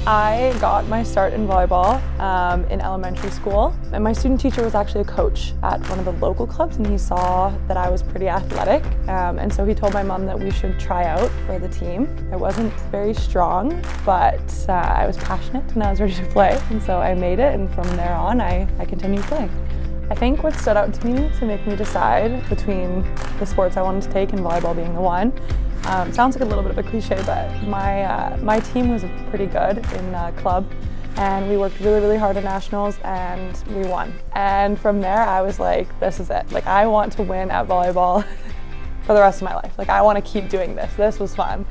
I got my start in volleyball in elementary school, and my student teacher was actually a coach at one of the local clubs, and he saw that I was pretty athletic, and so he told my mom that we should try out for the team. I wasn't very strong, but I was passionate and I was ready to play, and so I made it, and from there on I continued playing. I think what stood out to me to make me decide between the sports I wanted to take and volleyball being the one. Sounds like a little bit of a cliche, but my team was pretty good in club, and we worked really hard at nationals and we won. And from there I was like, this is it. Like, I want to win at volleyball for the rest of my life. Like, I want to keep doing this. This was fun.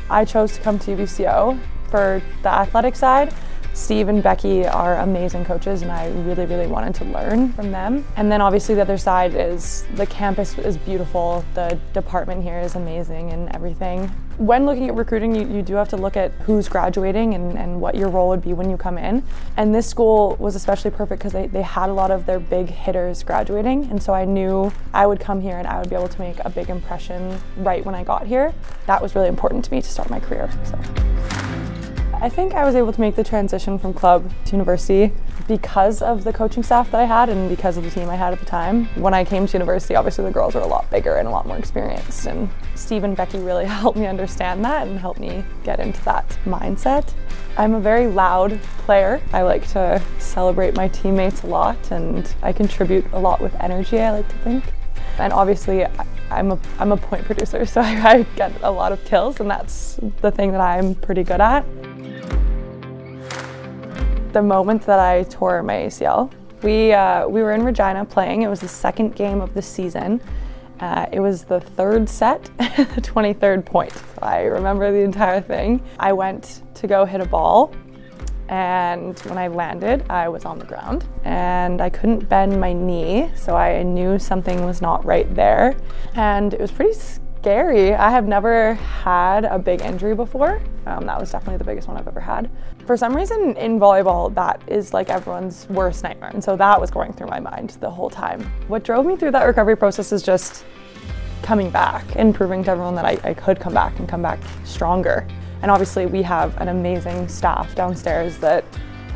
I chose to come to UBCO for the athletic side. Steve and Becky are amazing coaches, and I really wanted to learn from them. And then obviously the other side is the campus is beautiful, the department here is amazing and everything. When looking at recruiting, you do have to look at who's graduating and what your role would be when you come in. And this school was especially perfect because they had a lot of their big hitters graduating, and so I knew I would come here and I would be able to make a big impression right when I got here. That was really important to me to start my career. So. I think I was able to make the transition from club to university because of the coaching staff that I had and because of the team I had at the time. When I came to university, obviously the girls were a lot bigger and a lot more experienced, and Steve and Becky really helped me understand that and helped me get into that mindset. I'm a very loud player. I like to celebrate my teammates a lot, and I contribute a lot with energy, I like to think. And obviously I'm a point producer, so I get a lot of kills, and that's the thing that I'm pretty good at. The moment that I tore my ACL, we were in Regina playing. It was the second game of the season. It was the third set, the 23rd point. So I remember the entire thing. I went to go hit a ball, and when I landed, I was on the ground, and I couldn't bend my knee, so I knew something was not right there. And it was pretty scary. I have never had a big injury before. That was definitely the biggest one I've ever had. For some reason in volleyball, that is like everyone's worst nightmare. And so that was going through my mind the whole time. What drove me through that recovery process is just coming back and proving to everyone that I could come back and come back stronger. And obviously we have an amazing staff downstairs that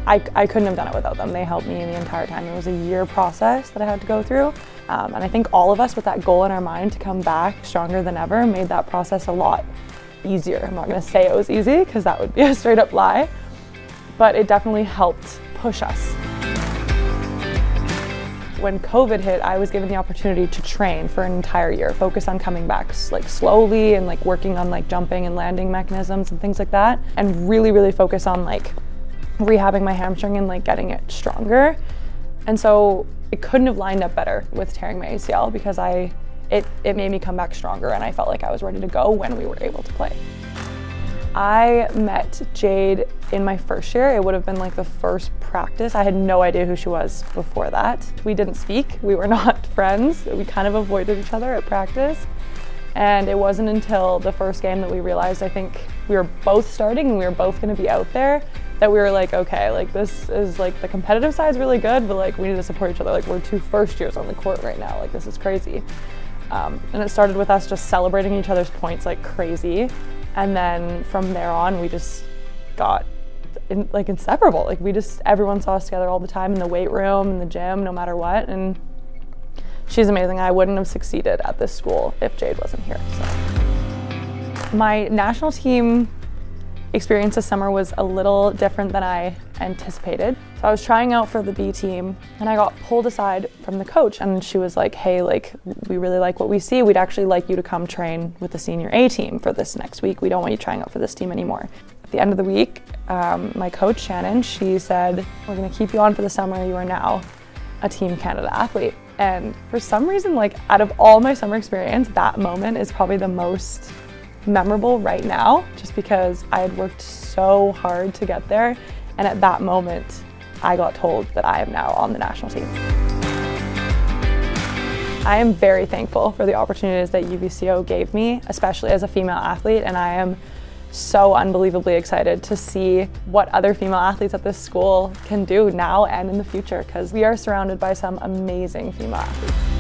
I couldn't have done it without them. They helped me the entire time. It was a year process that I had to go through. And I think all of us with that goal in our mind to come back stronger than ever made that process a lot easier. I'm not gonna say it was easy because that would be a straight up lie, but it definitely helped push us. When COVID hit, I was given the opportunity to train for an entire year, focus on coming back like slowly and like working on like jumping and landing mechanisms and things like that, and really focus on like rehabbing my hamstring and like getting it stronger. And so it couldn't have lined up better with tearing my ACL because it made me come back stronger, and I felt like I was ready to go when we were able to play. I met Jade in my first year. It would have been like the first practice. I had no idea who she was before that. We didn't speak. We were not friends. We kind of avoided each other at practice. And it wasn't until the first game that we realized, I think we were both starting and we were both going to be out there, that we were like, okay, like this is like the competitive side's really good, but like we need to support each other. Like, we're two first years on the court right now. Like, this is crazy. And it started with us just celebrating each other's points like crazy. And then from there on, we just got like inseparable. Like, everyone saw us together all the time in the weight room, in the gym, no matter what. And she's amazing. I wouldn't have succeeded at this school if Jade wasn't here. So. My national team experience this summer was a little different than I anticipated. So I was trying out for the B team, and I got pulled aside from the coach, and she was like, hey, like, we really like what we see. We'd actually like you to come train with the senior A team for this next week. We don't want you trying out for this team anymore. At the end of the week, my coach, Shannon, she said, we're gonna keep you on for the summer. You are now a Team Canada athlete. And for some reason, like, out of all my summer experience, that moment is probably the most memorable right now, just because I had worked so hard to get there, and at that moment I got told that I am now on the national team. I am very thankful for the opportunities that UBCO gave me, especially as a female athlete, and I am so unbelievably excited to see what other female athletes at this school can do now and in the future, because we are surrounded by some amazing female athletes.